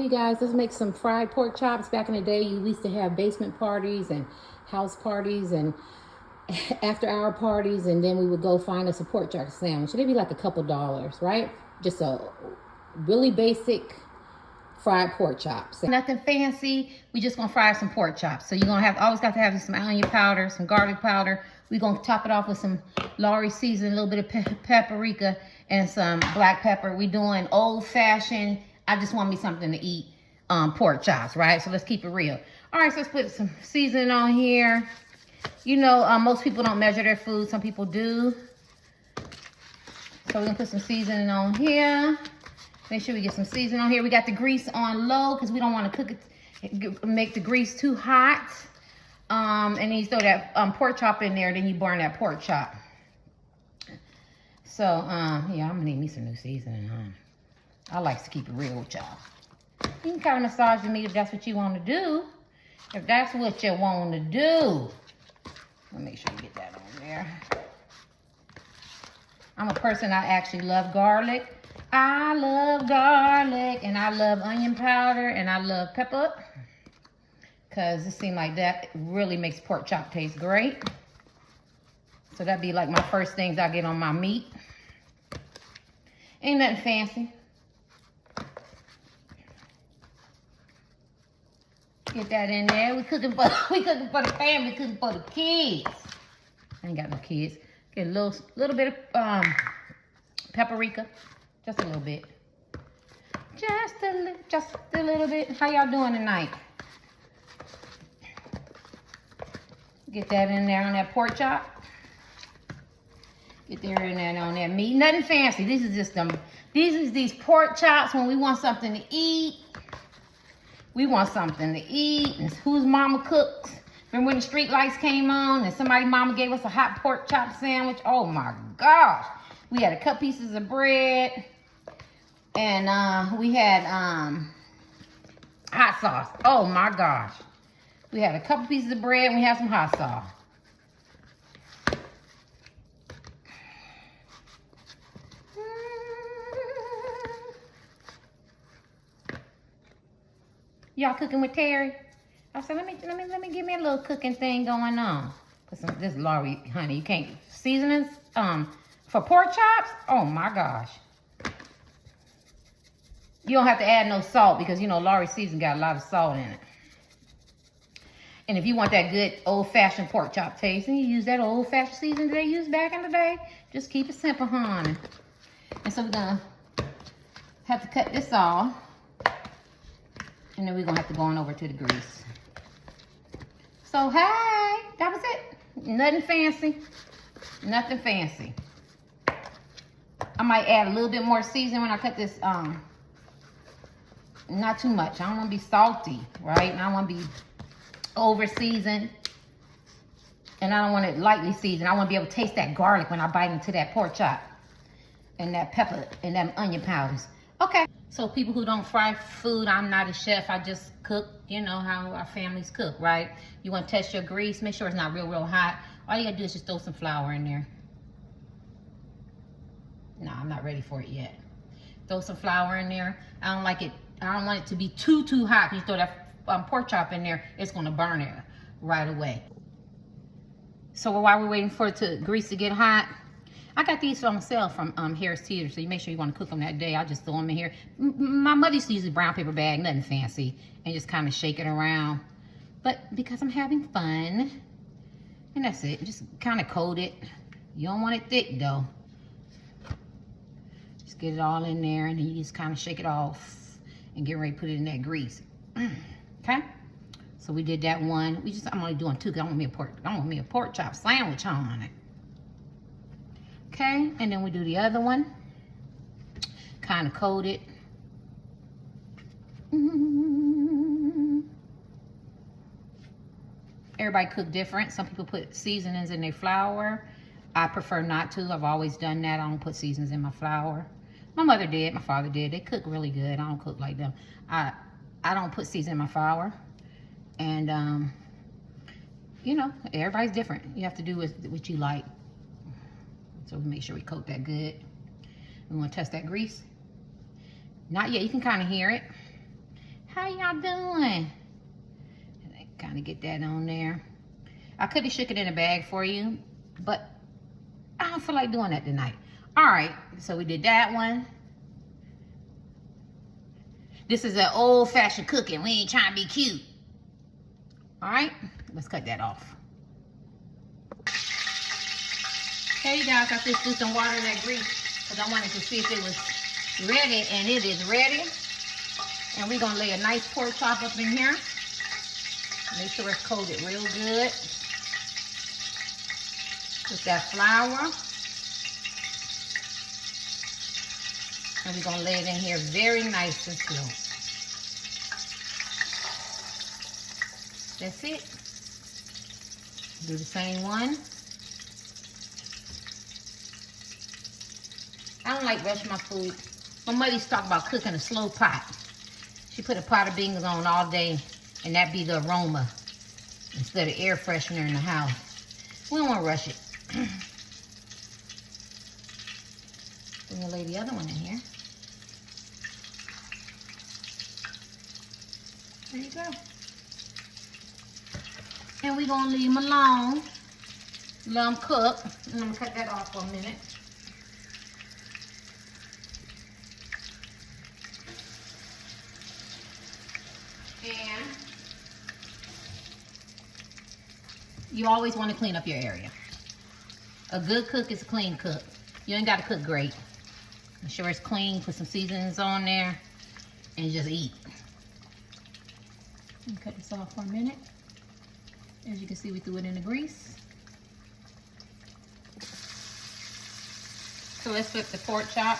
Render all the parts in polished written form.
Hey guys, let's make some fried pork chops. Back in the day, you used to have basement parties and house parties and after hour parties, and then we would go find us a pork chop sandwich. It'd be like a couple dollars, right? Just a really basic fried pork chops. Nothing fancy. We just gonna fry some pork chops. So you're gonna always got to have some onion powder, some garlic powder. We're gonna top it off with some Lawry seasoning, a little bit of paprika, and some black pepper. We doing old fashioned. I just want me something to eat. Pork chops, right? So let's keep it real. All right, so let's put some seasoning on here. You know, most people don't measure their food. Some people do. So we're gonna put some seasoning on here. Make sure we get some seasoning on here. We got the grease on low because we don't want to cook it, make the grease too hot. And then you throw that pork chop in there, then you burn that pork chop. So, yeah, I'm gonna need me some new seasoning, I like to keep it real with y'all. You can kind of massage the meat if that's what you want to do. If that's what you want to do. Let me make sure you get that on there. I'm a person, I actually love garlic. I love garlic, and I love onion powder, and I love pepper. Because it seems like that really makes pork chop taste great. So that'd be like my first things I get on my meat. Ain't nothing fancy. Get that in there. We cooking for the family, cooking for the kids. I ain't got no kids. Get a little bit of paprika, just a little bit. Just a little bit. How y'all doing tonight? Get that in there on that pork chop. Get there in there on that meat. Nothing fancy. This is just them. These pork chops when we want something to eat. We want something to eat. And whose mama cooks? Remember when the street lights came on and somebody's mama gave us a hot pork chop sandwich? Oh my gosh. We had a couple pieces of bread. And we had hot sauce. Oh my gosh. We had a couple pieces of bread and we had some hot sauce. Y'all cooking with Terry? I said, let me give me a little cooking thing going on. Put some this Lawry, honey. You can't seasonings for pork chops. Oh my gosh. You don't have to add no salt because you know Lawry season got a lot of salt in it. And if you want that good old-fashioned pork chop taste, and you use that old-fashioned seasoning they used back in the day, just keep it simple, honey. And so we're gonna have to cut this off. And then we're gonna have to go on over to the grease. So hey, that was it. Nothing fancy. Nothing fancy. I might add a little bit more seasoning when I cut this, not too much. I don't wanna be salty, right? And I don't wanna be over seasoned. And I don't want it lightly seasoned. I wanna be able to taste that garlic when I bite into that pork chop. And that pepper and them onion powders. Okay. So people who don't fry food, I'm not a chef. I just cook, you know, how our families cook, right? You want to test your grease. Make sure it's not real hot. All you got to do is just throw some flour in there. No, I'm not ready for it yet. Throw some flour in there. I don't like it. I don't want it to be too hot. You throw that pork chop in there, it's going to burn it right away. So while we're waiting for it to grease to get hot, I got these for myself from Harris Teeter, so you make sure you want to cook them that day. I just throw them in here. My mother used to use a brown paper bag, nothing fancy, and just kind of shake it around. But because I'm having fun, and that's it. Just kind of coat it. You don't want it thick, though. Just get it all in there, and then you just kind of shake it off and get ready to put it in that grease. Okay? So we did that one. I'm only doing two because I want me a pork chop sandwich on it. Okay, and then we do the other one. Kind of coat it. Everybody cook different. Some people put seasonings in their flour. I prefer not to. I've always done that. I don't put seasonings in my flour. My mother did. My father did. They cook really good. I don't cook like them. I don't put seasoning in my flour. And, you know, everybody's different. You have to do what you like. So we make sure we coat that good. We want to test that grease. Not yet. You can kind of hear it. How y'all doing? Kind of get that on there. I could have shook it in a bag for you, but I don't feel like doing that tonight. All right, so we did that one. This is an old-fashioned cooking. We ain't trying to be cute. All right, let's cut that off. Hey, you guys, I just threw some water in that grease because I wanted to see if it was ready, and it is ready. And we're gonna lay a nice pork chop up in here. Make sure it's coated real good with that flour. And we're gonna lay it in here very nice and slow. That's it. Do the same one. I don't like rushing my food. My mother used to talk about cooking a slow pot. She put a pot of beans on all day, and that be the aroma instead of air freshener in the house. We don't want to rush it. We're going to lay the other one in here. There you go. And we're going to leave them alone. Let them cook. And I'm going to cut that off for a minute. And you always want to clean up your area. A good cook is a clean cook. You ain't got to cook great. Make sure it's clean, put some seasonings on there, and just eat. Let me cut this off for a minute. As you can see, we threw it in the grease. So let's flip the pork chop.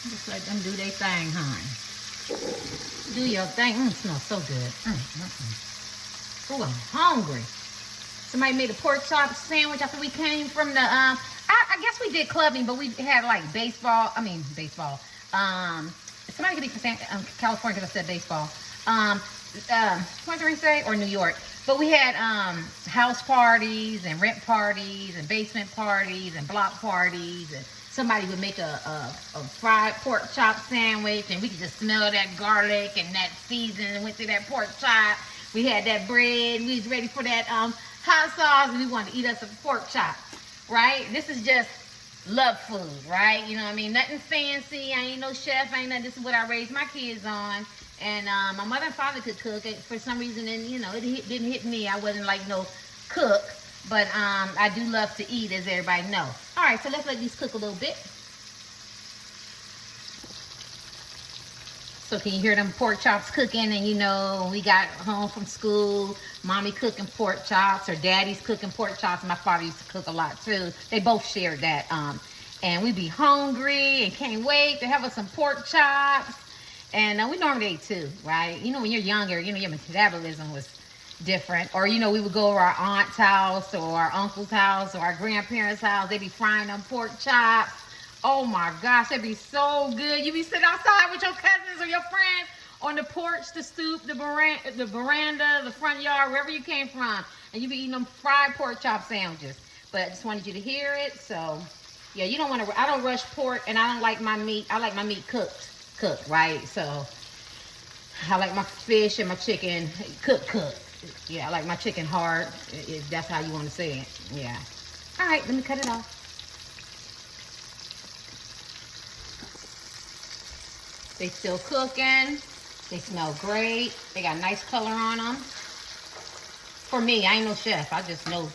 Just let them do their thing, hon. Do your thing. It smells so good. Oh, I'm hungry. Somebody made a pork chop sandwich after we came from the, I guess we did clubbing, but we had like baseball. Somebody could be from California because I said baseball. What did I say? Or New York. But we had house parties and rent parties and basement parties and block parties, and somebody would make a fried pork chop sandwich, and we could just smell that garlic and that season went through that pork chop. We had that bread, we was ready for that hot sauce, and we wanted to eat us a pork chop, right? This is just love food, right? You know what I mean? Nothing fancy. I ain't no chef. I ain't nothing. This is what I raised my kids on. And my mother and father could cook it for some reason, and you know, it didn't hit me. I wasn't like no cook, but I do love to eat, as everybody knows. All right, so let's let these cook a little bit. So can you hear them pork chops cooking? And you know, we got home from school, mommy cooking pork chops, or daddy's cooking pork chops. My father used to cook a lot too. They both shared that. And we'd be hungry and can't wait to have us some pork chops. And we normally ate too, right? You know, when you're younger, you know, your metabolism was different. Or, you know, we would go to our aunt's house or our uncle's house or our grandparents' house. They'd be frying them pork chops. Oh my gosh, that'd be so good. You'd be sitting outside with your cousins or your friends on the porch, the stoop, the veranda, the front yard, wherever you came from. And you'd be eating them fried pork chop sandwiches. But I just wanted you to hear it. So, yeah, you don't want to, I don't rush pork, and I don't like my meat. I like my meat cooked, right? So, I like my fish and my chicken cooked. Yeah, I like my chicken hard, if that's how you want to say it. Yeah. All right, let me cut it off. They still cooking. They smell great. They got nice color on them. For me, I ain't no chef. I just know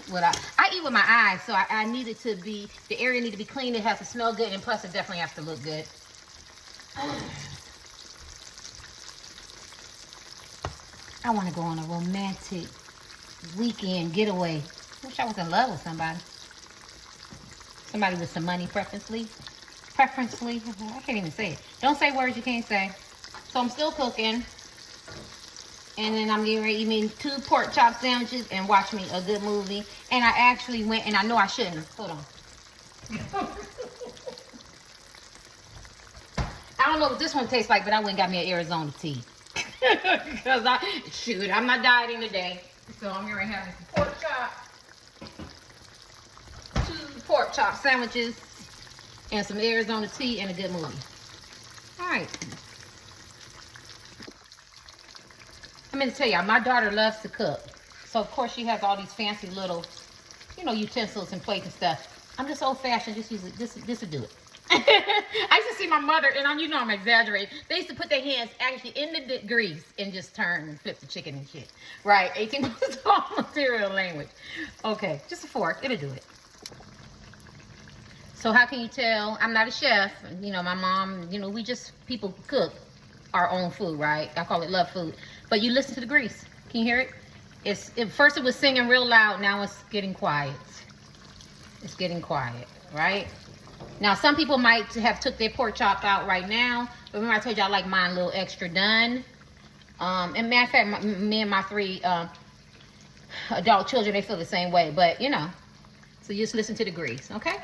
what I eat with my eyes, so I need it to be, the area need to be clean. It has to smell good, and plus it definitely has to look good. I want to go on a romantic weekend getaway. Wish I was in love with somebody. Somebody with some money, preferably. I can't even say it. Don't say words you can't say. So I'm still cooking. And then I'm getting ready to eat 2 pork chop sandwiches and watch me a good movie. And I actually went, and I know I shouldn't have. Hold on. I don't know what this one tastes like, but I went and got me an Arizona tea. Because I'm not dieting today. So I'm going to have some pork chop, 2 pork chop sandwiches, and some Arizona tea and a good movie. All right. I'm going to tell y'all, my daughter loves to cook. So, of course, she has all these fancy little, utensils and plates and stuff. I'm just old-fashioned. Just use it. This will do it. I used to see my mother, and I'm exaggerating. They used to put their hands actually in the grease and just turn and flip the chicken and shit. Right, 18 months old material language. Okay, just a fork. It'll do it. So how can you tell? I'm not a chef. My mom, people cook our own food, right? I call it love food. But you listen to the grease. Can you hear it? First it was singing real loud. Now it's getting quiet. It's getting quiet, right? Now, some people might have took their pork chop out right now. But remember I told you I like mine a little extra done. And matter of fact, me and my 3 adult children, they feel the same way. But, so you just listen to the grease, okay?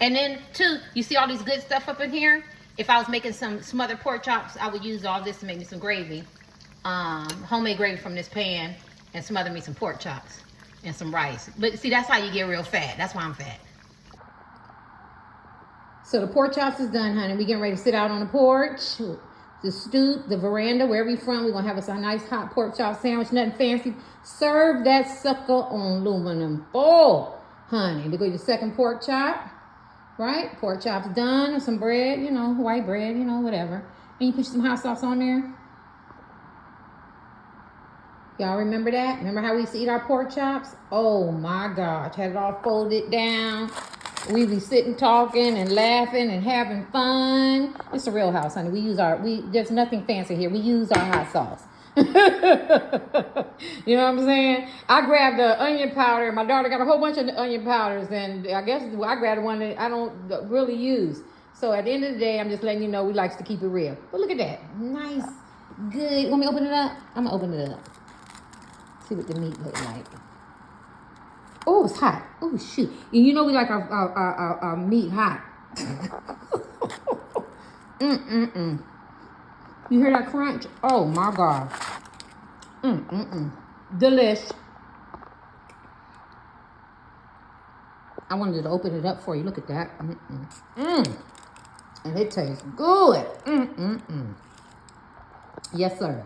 And then, 2, you see all these good stuff up in here? If I was making some smothered pork chops, I would use all this to make me some gravy. Homemade gravy from this pan. And smother me some pork chops and some rice. But, see, that's how you get real fat. That's why I'm fat. So the pork chops is done, honey. We getting ready to sit out on the porch, the stoop, the veranda, wherever you're from. We're going to have us a nice hot pork chop sandwich, nothing fancy. Serve that sucker on aluminum foil, honey. To go your second pork chop, right? Pork chop's done, some bread, white bread, whatever. And you put some hot sauce on there. Y'all remember that? Remember how we used to eat our pork chops? Oh my gosh, had it all folded down. We be sitting talking and laughing and having fun. It's a real house, honey. There's nothing fancy here. We use our hot sauce. You know what I'm saying? I grabbed the onion powder. My daughter got a whole bunch of onion powders, and I guess I grabbed one that I don't really use. So at the end of the day, I'm just letting you know we like to keep it real. But look at that. Nice, good. Want me to open it up? I'm going to open it up. See what the meat look like. Oh, it's hot. Oh, shoot. And we like our meat hot. You hear that crunch? Oh, my God. Delish. I wanted to open it up for you. Look at that. And it tastes good. Yes, sir.